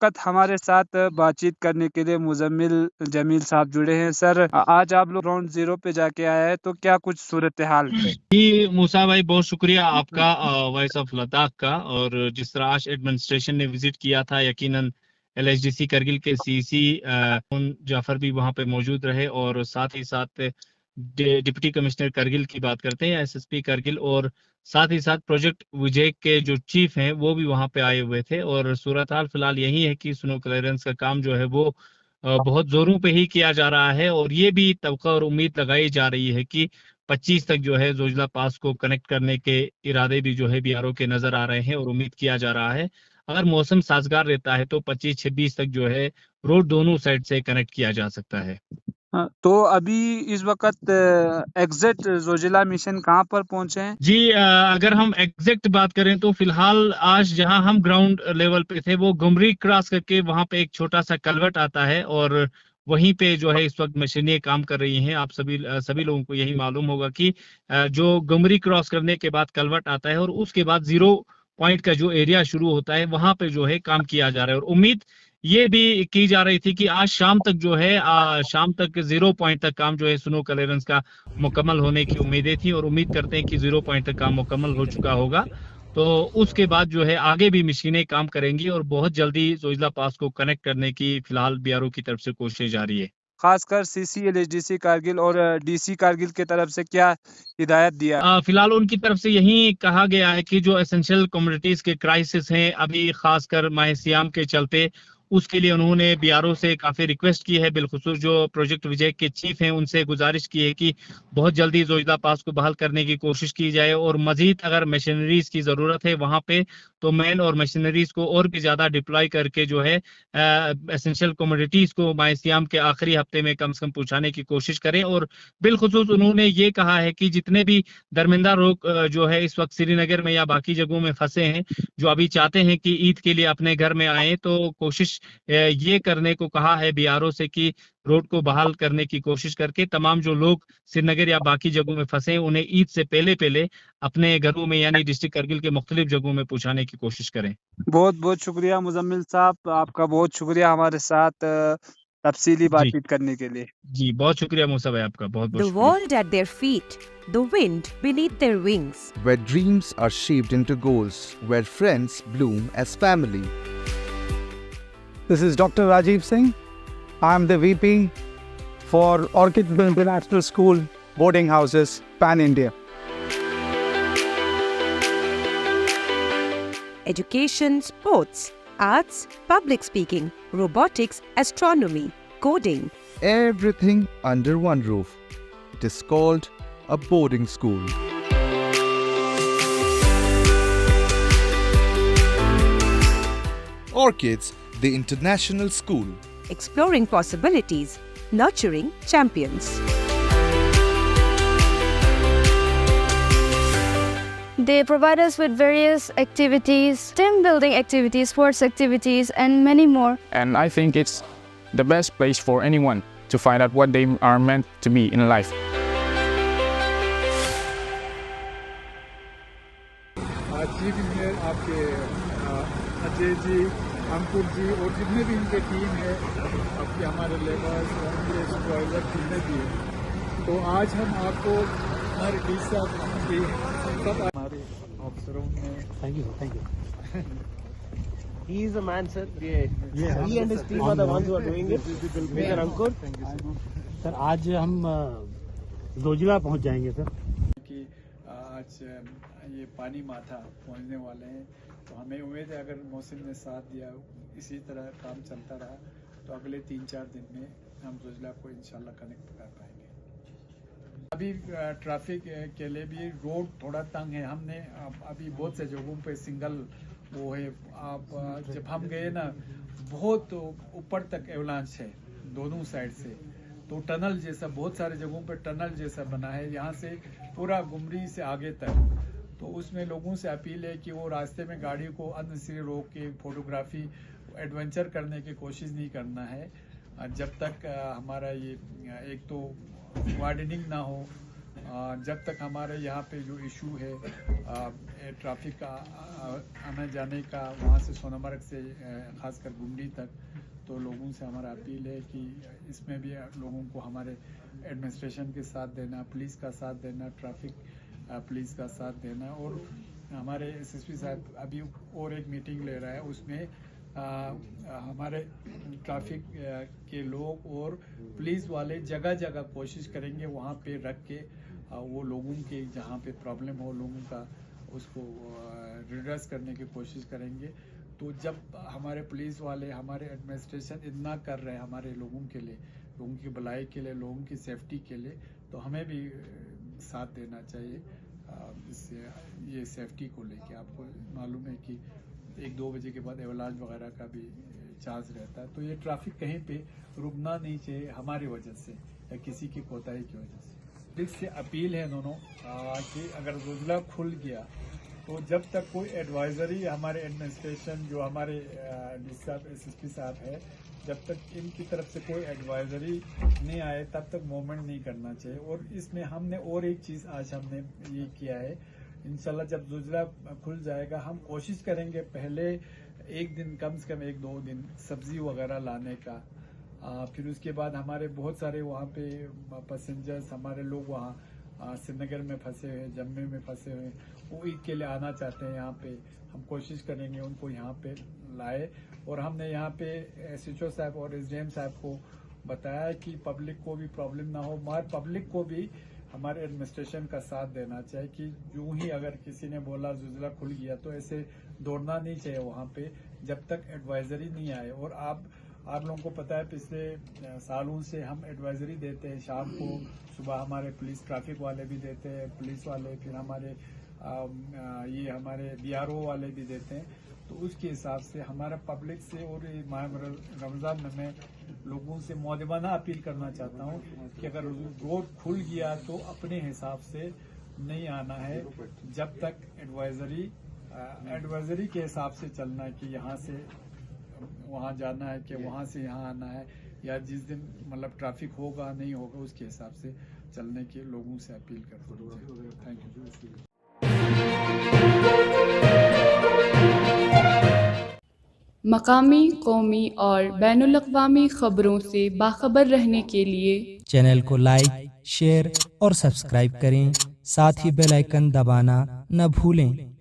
वक़्त हमारे साथ बातचीत करने के लिए मुज़म्मिल जमील साहब जुड़े हैं। सर आज आप लोग ग्राउंड ज़ीरो पे जाके आए हैं, तो क्या कुछ सूरत-ए-हाल है? जी मूसा भाई, बहुत शुक्रिया आपका वॉइस ऑफ लद्दाख का। और जिस तरह आज एडमिनिस्ट्रेशन ने विजिट किया था, यकीनन एलएचडीसी करगिल के सीसी जाफर भी वहां पे मौजूद रहे, और साथ ही साथ डिप्टी कमिश्नर करगिल की बात करते हैं, एसएसपी करगिल, और साथ ही साथ प्रोजेक्ट विजय के जो चीफ हैं वो भी वहां पे आए हुए थे। और सूरत हाल फिलहाल यही है कि स्नो क्लियरेंस का काम जो है वो बहुत जोरों पे ही किया जा रहा है, और ये भी तवक्को और उम्मीद लगाई जा रही है कि 25 तक जो है जोजिला पास को कनेक्ट करने के इरादे भी जो है बीआरओ के नजर आ रहे हैं, और उम्मीद किया जा रहा है अगर मौसम साजगार रहता है तो 25-26 तक जो है रोड दोनों साइड से कनेक्ट किया जा सकता है। तो अभी इस वक़्त एग्ज़ैक्ट ज़ोजिला मिशन कहाँ पर पहुँचे हैं? जी अगर हम एग्जैक्ट बात करें तो फिलहाल आज जहां हम ग्राउंड लेवल पे थे वो गुमरी क्रॉस करके वहां पे एक छोटा सा कलवट आता है, और वहीं पे जो है इस वक्त मशीनें काम कर रही हैं। आप सभी लोगों को यही मालूम होगा कि जो गुमरी क्रॉस करने के बाद कलवट आता है और उसके बाद 0 पॉइंट का जो एरिया शुरू होता है वहां पे जो है काम किया जा रहा है। और उम्मीद ये भी की जा रही थी कि आज शाम तक जो है शाम तक 0 पॉइंट तक काम जो है स्नो क्लियरेंस का मुकम्मल होने की उम्मीदें थी, और उम्मीद करते हैं कि 0 पॉइंट तक काम मुकम्मल हो चुका होगा। तो उसके बाद जो है आगे भी मशीनें काम करेंगी, और बहुत जल्दी जोजिला पास को कनेक्ट करने की फिलहाल बीआरओ की तरफ से कोशिश जारी है। खासकर सीसी, एलएचडीसी कारगिल और डीसी कारगिल की तरफ से क्या हिदायत दिया? फिलहाल उनकी तरफ से यही कहा गया है कि जो एसेंशियल कमोडिटीज के क्राइसिस हैं अभी खासकर माह सियाम के चलते, उसके लिए उन्होंने बीआरओ से काफी रिक्वेस्ट की है। बिलखुसूस जो प्रोजेक्ट विजय के चीफ हैं उनसे गुजारिश की है कि बहुत जल्दी जोजिला पास को बहाल करने की कोशिश की जाए, और मजीद अगर मशीनरीज की जरूरत है वहां पे तो मैन और मशीनरीज को और भी ज्यादा डिप्लॉय करके जो है एसेंशियल कमोडिटीज को माह सियाम के आखिरी हफ्ते में कम से कम पहुंचाने की कोशिश करें। और बिलखुसूस उन्होंने ये कहा है कि जितने भी दरमिंदा लोग जो है इस वक्त श्रीनगर में या बाकी जगहों में फंसे हैं, जो अभी चाहते हैं कि ईद के लिए अपने घर में आए, तो कोशिश ये करने को कहा है बीआरओ से कि रोड को बहाल करने की कोशिश करके तमाम जो लोग श्रीनगर या बाकी जगहों में फंसे हैं उन्हें ईद से पहले पहले अपने घरों में यानी डिस्ट्रिक्ट करगिल के मुख्तलिफ जगहों में पहुंचाने की कोशिश करें। बहुत-बहुत शुक्रिया मुज़म्मिल साहब, आपका बहुत शुक्रिया हमारे साथ तफ़सीली जी बातचीत करने के लिए। जी, बहुत शुक्रिया मूसा भाई, आपका बहुत बहुत The शुक्रिया। world at their feet, the wind beneath their wings. Where dreams are shaped into goals, where friends bloom as family. This is Dr. Rajiv Singh. I am the VP for Orchid International School Boarding Houses, Pan India. Education, sports, arts, public speaking, robotics, astronomy, coding. Everything under one roof. It is called a boarding school. Orchids, the International School. Exploring possibilities, nurturing champions. They provide us with various activities, team building activities, sports activities, and many more. And I think it's the best place for anyone to find out what they are meant to be in life. Chief engineer आपके अजय जी, अंकुर जी और जितने भी इनके team है, आपके हमारे labours, spoiler जितने भी हैं, तो आज हम आपको हमारे डी साहब सब हमारे अफसरों में Thank you. He is the man, sir. He and his team are the ones who are doing it. Mr. Ankur. Sir आज हम जोजिला पहुंच जाएंगे सर। कि आज ये पानी माथा पहुंचने वाले हैं, तो हमें उम्मीद है अगर मौसम ने साथ दिया, इसी तरह काम चलता रहा, तो अगले 3-4 दिन में हम जोजिला को इंशाल्लाह कनेक्ट कर पाएंगे। अभी ट्रैफिक के लिए भी रोड थोड़ा तंग है। हमने अभी बहुत से जगहों पे सिंगल वो है, आप जब हम गए ना, बहुत ऊपर तक एवलांच है दोनों साइड से, तो टनल जैसा बहुत सारे जगहों पे टनल जैसा बना है, यहाँ से पूरा गुमरी से आगे तक। तो उसमें लोगों से अपील है कि वो रास्ते में गाड़ी को अननेसेसरी रोक के फोटोग्राफी एडवेंचर करने की कोशिश नहीं करना है, जब तक हमारा ये एक तो वार्डनिंग ना हो, जब तक हमारे यहाँ पे जो इशू है ट्रैफिक का आने जाने का, वहाँ से सोनामर्ग से खासकर गुंडी तक, तो लोगों से हमारा अपील है कि इसमें भी लोगों को हमारे एडमिनिस्ट्रेशन के साथ देना, पुलिस का साथ देना, ट्रैफिक पुलिस का साथ देना। और हमारे एसएसपी साहब अभी और एक मीटिंग ले रहा है, उसमें हमारे ट्रैफिक के लोग और पुलिस वाले जगह जगह कोशिश करेंगे वहाँ पे रख के वो लोगों के जहाँ पे प्रॉब्लम हो लोगों का उसको रिड्रेस करने की कोशिश करेंगे। तो जब हमारे पुलिस वाले, हमारे एडमिनिस्ट्रेशन इतना कर रहे हैं हमारे लोगों के लिए, लोगों की भलाई के लिए, लोगों की सेफ्टी के लिए, तो हमें भी साथ देना चाहिए इससे ये सेफ्टी को लेके। आपको मालूम है कि 1-2 बजे के बाद एवलांच वगैरह का भी चांस रहता है, तो ये ट्रैफिक कहीं पे रुकना नहीं चाहिए हमारी वजह से या किसी की कोताही की वजह से। इससे अपील है दोनों कि अगर ज़ोजिला खुल गया तो जब तक कोई एडवाइजरी हमारे एडमिनिस्ट्रेशन जो हमारे एसएसपी साहब है, जब तक इनकी तरफ से कोई एडवाइजरी नहीं आए तब तक मूवमेंट नहीं करना चाहिए। और इसमें हमने और एक चीज़ आज हमने ये किया है, इंशाल्लाह जब ज़ोजिला खुल जाएगा हम कोशिश करेंगे पहले एक दिन, कम से कम 1-2 दिन सब्जी वगैरह लाने का। फिर उसके बाद हमारे बहुत सारे वहाँ पे पैसेंजर्स, हमारे लोग वहाँ श्रीनगर में फंसे हुए, जम्मू में फंसे हुए, वो ईद के लिए आना चाहते हैं यहाँ पे। हम कोशिश करेंगे उनको यहाँ पे लाए। और हमने यहाँ पे SHO साहब और SDM साहब को बताया कि पब्लिक को भी प्रॉब्लम ना हो, मगर पब्लिक को भी हमारे एडमिनिस्ट्रेशन का साथ देना चाहिए कि यूं ही अगर किसी ने बोला ज़ोजिला खुल गया तो ऐसे दौड़ना नहीं चाहिए वहाँ पे जब तक एडवाइजरी नहीं आए। और आप लोगों को पता है पिछले सालों से हम एडवाइजरी देते हैं, शाम को, सुबह हमारे पुलिस ट्रैफिक वाले भी देते हैं, पुलिस वाले, फिर हमारे ये हमारे BRO वाले भी देते हैं। तो उसके हिसाब से हमारा पब्लिक से और माह रमज़ान में मैं लोगों से मौजबाना अपील करना चाहता हूँ कि अगर रोड खुल गया तो अपने हिसाब से नहीं आना है जब तक एडवाइजरी के हिसाब से चलना है कि यहाँ से वहाँ जाना है कि वहाँ से यहाँ आना है, या जिस दिन मतलब ट्रैफिक होगा नहीं होगा उसके हिसाब से चलने के लोगों से अपील करता हूँ। Thank you. मकामी, कौमी और बैनुल-अक़वामी खबरों से बाखबर रहने के लिए चैनल को लाइक, शेयर और सब्सक्राइब करें। साथ ही बेल आइकन दबाना न भूलें।